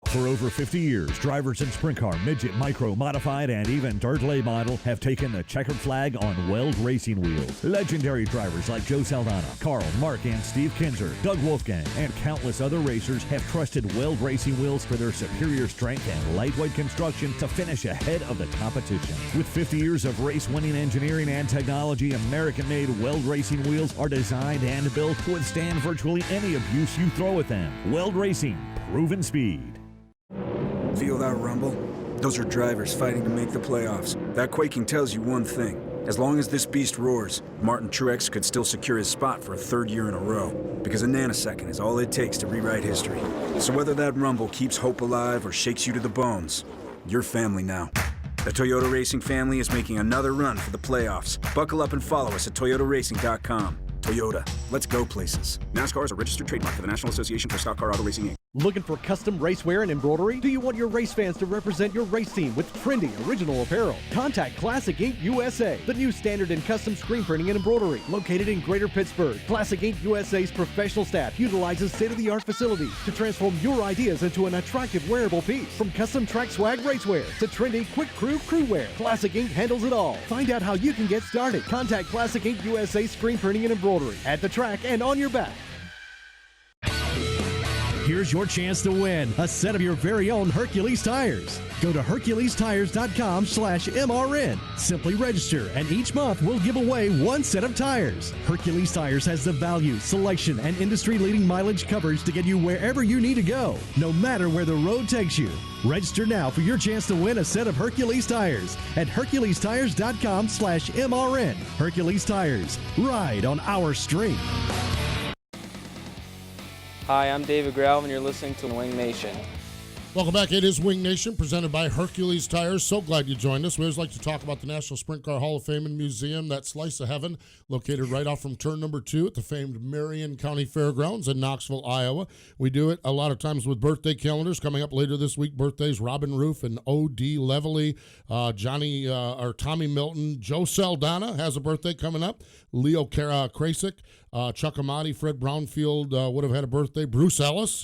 For over 50 years, drivers in sprint car, midget, micro, modified, and even dirt lay model have taken the checkered flag on Weld racing wheels. Legendary drivers like Joe Saldana, Carl, Mark, and Steve Kinzer, Doug Wolfgang, and countless other racers have trusted Weld racing wheels for their superior strength and lightweight construction to finish ahead of the competition. With 50 years of race-winning engineering and technology, American-made Weld racing wheels are designed and built to withstand virtually any abuse you throw at them. Weld Racing, proven speed. Feel that rumble? Those are drivers fighting to make the playoffs. That quaking tells you one thing. As long as this beast roars, Martin Truex could still secure his spot for a third year in a row. Because a nanosecond is all it takes to rewrite history. So whether that rumble keeps hope alive or shakes you to the bones, you're family now. The Toyota Racing family is making another run for the playoffs. Buckle up and follow us at toyotaracing.com. Toyota, let's go places. NASCAR is a registered trademark for the National Association for Stock Car Auto Racing, Inc. Looking for custom racewear and embroidery? Do you want your race fans to represent your race team with trendy, original apparel? Contact Classic Ink USA, the new standard in custom screen printing and embroidery. Located in Greater Pittsburgh, Classic Ink USA's professional staff utilizes state-of-the-art facilities to transform your ideas into an attractive wearable piece. From custom track swag racewear to trendy quick crew wear, Classic Ink handles it all. Find out how you can get started. Contact Classic Ink USA screen printing and embroidery at the track and on your back. Here's your chance to win a set of your very own Hercules tires. Go to HerculesTires.com/MRN. Simply register, and each month we'll give away one set of tires. Hercules Tires has the value, selection, and industry-leading mileage coverage to get you wherever you need to go, no matter where the road takes you. Register now for your chance to win a set of Hercules tires at HerculesTires.com/MRN. Hercules Tires. Ride on our street. Hi, I'm David Grau, and you're listening to Wing Nation. Welcome back. It is Wing Nation, presented by Hercules Tires. So glad you joined us. We always like to talk about the National Sprint Car Hall of Fame and Museum, that slice of heaven located right off from turn number 2 at the famed Marion County Fairgrounds in Knoxville, Iowa. We do it a lot of times with birthday calendars. Coming up later this week, birthdays: Robin Roof and O.D. Levely, Tommy Milton. Joe Saldana has a birthday coming up. Leo Krasik, Chuck Amati, Fred Brownfield would have had a birthday. Bruce Ellis,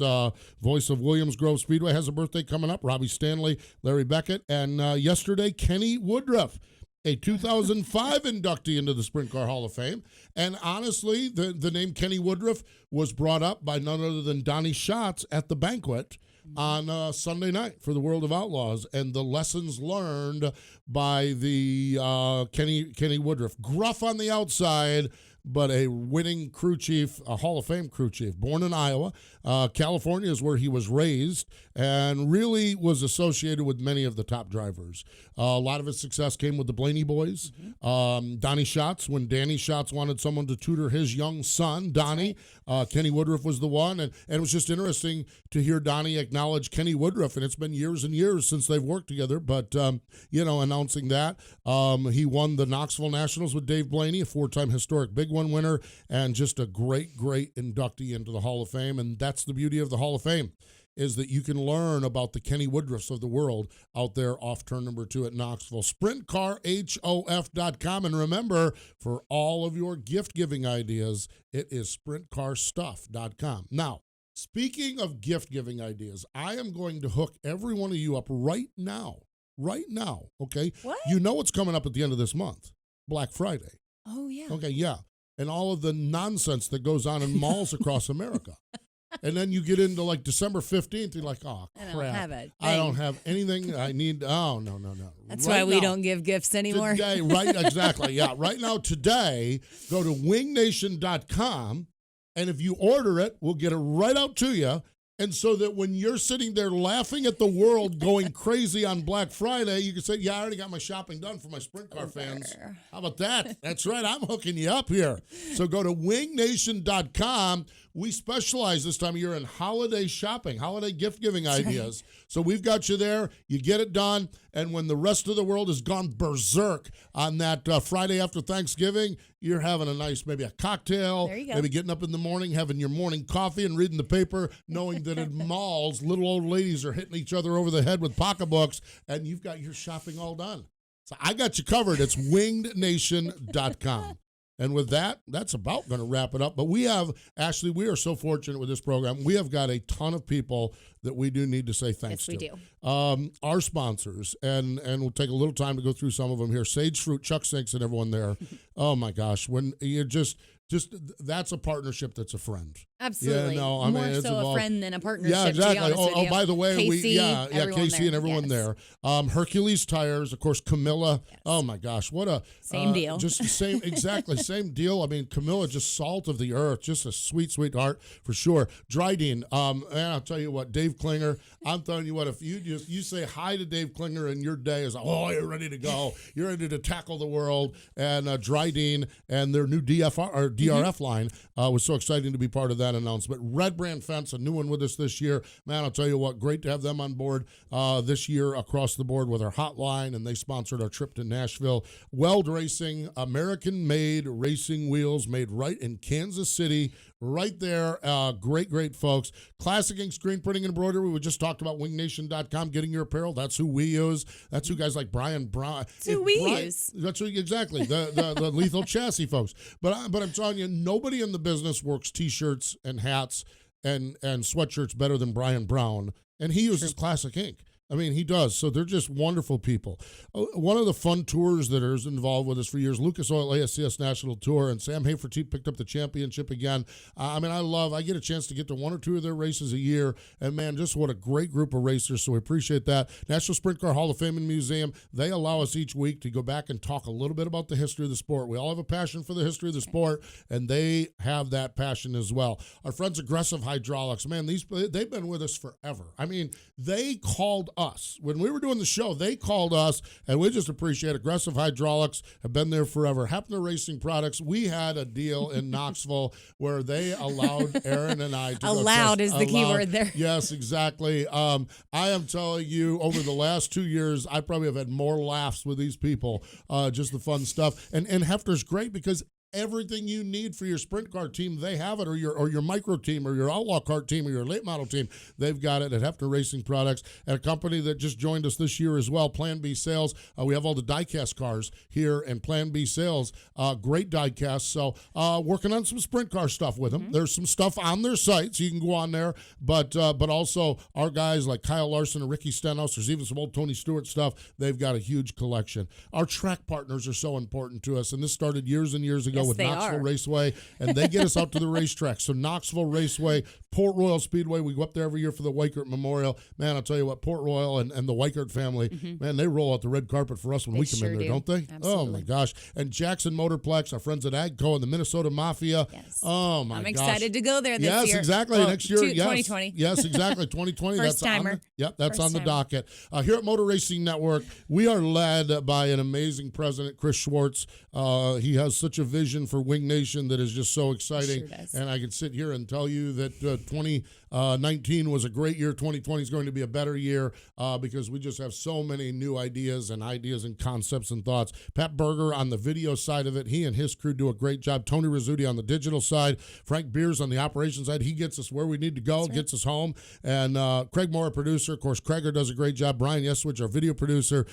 voice of Williams Grove Speedway, has a birthday coming up. Robbie Stanley, Larry Beckett, and yesterday, Kenny Woodruff, a 2005 inductee into the Sprint Car Hall of Fame. And honestly, the name Kenny Woodruff was brought up by none other than Donnie Schatz at the banquet on Sunday night for the World of Outlaws, and the lessons learned by the Kenny Woodruff. Gruff on the outside, but a winning crew chief, a Hall of Fame crew chief. Born in Iowa. California is where he was raised, and really was associated with many of the top drivers. A lot of his success came with the Blaney boys. Donnie Schatz, when Danny Schatz wanted someone to tutor his young son, Donnie, Kenny Woodruff was the one. And it was just interesting to hear Donnie acknowledge Kenny Woodruff, and it's been years and years since they've worked together, but, announcing that. He won the Knoxville Nationals with Dave Blaney, a 4-time historic Big One winner, and just a great inductee into the Hall of Fame. And that's the beauty of the Hall of Fame, is that you can learn about the Kenny Woodruffs of the world out there off turn number 2 at Knoxville. SprintCarHof.com. And remember, for all of your gift-giving ideas, it is SprintCarStuff.com. Now, speaking of gift-giving ideas, I am going to hook every one of you up right now, okay? What? You know what's coming up at the end of this month, Black Friday. Oh, yeah. Okay, yeah. And all of the nonsense that goes on in malls across America. And then you get into like December 15th, you're like, oh, crap. I don't have it. I don't have anything I need. Oh, no. That's why we don't give gifts anymore. Today, exactly. Yeah, right now, today, go to wingnation.com, and if you order it, we'll get it right out to you. And so that when you're sitting there laughing at the world going crazy on Black Friday, you can say, yeah, I already got my shopping done for my sprint car fans. How about that? That's right. I'm hooking you up here. So go to wingnation.com. We specialize this time of year in holiday shopping, holiday gift-giving ideas. So we've got you there. You get it done. And when the rest of the world has gone berserk on that Friday after Thanksgiving, you're having a nice, maybe a cocktail, There you go. maybe getting up in the morning, having your morning coffee and reading the paper, knowing that in malls, little old ladies are hitting each other over the head with pocketbooks, and you've got your shopping all done. So I got you covered. It's wingednation.com. And with that, that's about going to wrap it up. But we have, Ashley, we are so fortunate with this program. We have got a ton of people that we do need to say thanks to. Yes, we do. Our sponsors, and we'll take a little time to go through some of them here. Sage Fruit, Chuck Sinks, and everyone there. Oh, my gosh. When you're just that's a partnership that's a friend. Absolutely. Yeah, no, I More mean, it's so a involved. friend than a partnership. Yeah, exactly. To be honest with you. By the way, Casey, Casey and everyone yes. there. Hercules Tires, of course, Camilla. Yes. Oh my gosh, what a same deal. Just same, exactly same deal. I mean, Camilla, just salt of the earth, just a sweet, sweet heart for sure. Dryden, man, I'll tell you what, Dave Klinger. I'm telling you what, if you say hi to Dave Klinger and your day is you're ready to go, you're ready to tackle the world. And Dryden and their new DRF line was so exciting to be part of that announcement. Red Brand Fence, a new one with us this year. Man, I'll tell you what, great to have them on board this year across the board with our hotline, and they sponsored our trip to Nashville. Weld Racing, American-made racing wheels made right in Kansas City, right there. Great folks. Classic Ink Screen Printing and Embroidery. We just talked about wingnation.com, getting your apparel. That's who we use. That's who guys like Brian Brown. That's who we use. That's who, exactly, the Lethal Chassis folks. But I'm telling you, nobody in the business works T-shirts and hats and sweatshirts better than Brian Brown, and he uses Classic Ink. I mean, he does. So they're just wonderful people. One of the fun tours that is involved with us for years, Lucas Oil ASCS National Tour, and Sam Haferteet picked up the championship again. I mean, I get a chance to get to one or two of their races a year, and man, just what a great group of racers, so we appreciate that. National Sprint Car Hall of Fame and Museum, they allow us each week to go back and talk a little bit about the history of the sport. We all have a passion for the history of the sport, and they have that passion as well. Our friends Aggressive Hydraulics, man, they've been with us forever. I mean, they called us. When we were doing the show, they called us, and we just appreciate Aggressive Hydraulics, have been there forever. Hapner Racing Products, we had a deal in Knoxville where they allowed Aaron and I to allowed is the key word there. Yes, exactly. I am telling you, over the last 2 years, I probably have had more laughs with these people, just the fun stuff. And Hefner's great because everything you need for your sprint car team, they have it, or your micro team, or your outlaw kart team, or your late model team. They've got it at Hefner Racing Products, and a company that just joined us this year as well, Plan B Sales. We have all the diecast cars here, and Plan B Sales, great diecast. So working on some sprint car stuff with them. Mm-hmm. There's some stuff on their site, so you can go on there. But also our guys like Kyle Larson and Ricky Stenhouse. There's even some old Tony Stewart stuff. They've got a huge collection. Our track partners are so important to us, and this started years and years ago. Yes, with Knoxville Raceway, and they get us out to the racetrack. So Knoxville Raceway, Port Royal Speedway, we go up there every year for the Weikert Memorial. Man, I'll tell you what, Port Royal and the Weikert family, man, they roll out the red carpet for us when we come in there, don't they? Absolutely. Oh, my gosh. And Jackson Motorplex, our friends at AGCO and the Minnesota Mafia. Yes. Oh, my gosh. I'm excited to go there this year. Yes, exactly. Well, Next year, 2020. Yes, exactly. 2020. First timer. That's on the docket. Here at Motor Racing Network, we are led by an amazing president, Chris Schwartz. He has such a vision for Wing Nation that is just so exciting. Sure does. And I can sit here and tell you that 2019 was a great year. 2020 is going to be a better year because we just have so many new ideas and concepts and thoughts. Pat Berger on the video side of it, he and his crew do a great job. Tony Rizzuti on the digital side, Frank Beers on the operations side. He gets us where we need to go, gets us home. And Craig Moore, producer. Of course, Craiger does a great job. Brian Yeswich, our video producer.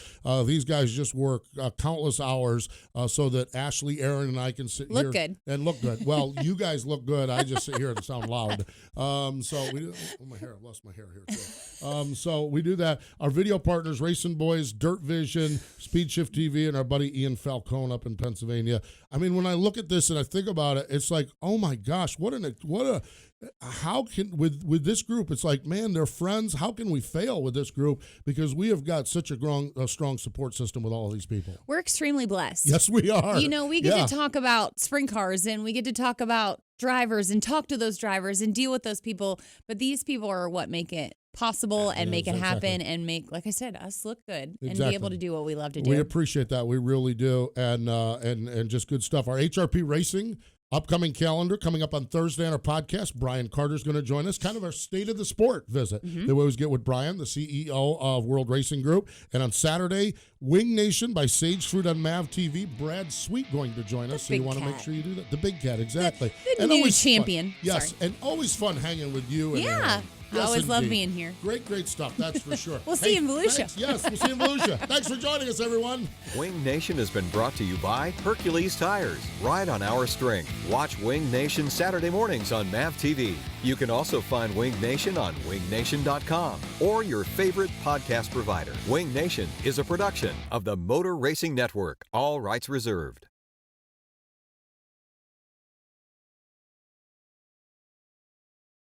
These guys just work countless hours so that Ashley, Aaron, and I can sit here. Look good. And look good. Well, you guys look good. I just sit here and sound loud. So we I've lost my hair here too. So we do that. Our video partners, Racing Boys, Dirt Vision, Speed Shift TV, and our buddy Ian Falcone up in Pennsylvania. I mean, when I look at this and I think about it, it's like, oh my gosh, how can with this group? It's like, man, they're friends. How can we fail with this group? Because we have got such a strong support system with all of these people. We're extremely blessed. Yes, we are. You know, we get to talk about sprint cars and we get to talk about drivers and talk to those drivers and deal with those people. But these people are what make it possible and make it happen and make, like I said, us look good and be able to do what we love to do. We appreciate that. We really do. And just good stuff. Our HRP Racing upcoming calendar coming up on Thursday on our podcast. Brian Carter's going to join us. Kind of our state of the sport visit that we always get with Brian, the CEO of World Racing Group. And on Saturday, Wing Nation by Sage Fruit on MAV TV. Brad Sweet going to join us. So you want to make sure you do that. The big cat, exactly. The new champion. Fun. Yes, and always fun hanging with you. And Aaron. I always love being here. Great stuff, that's for sure. We'll see you in Volusia. Yes, we'll see you in Volusia. Thanks for joining us, everyone. Wing Nation has been brought to you by Hercules Tires. Ride on our strength. Watch Wing Nation Saturday mornings on MAV TV. You can also find Wing Nation on wingnation.com or your favorite podcast provider. Wing Nation is a production of the Motor Racing Network. All rights reserved.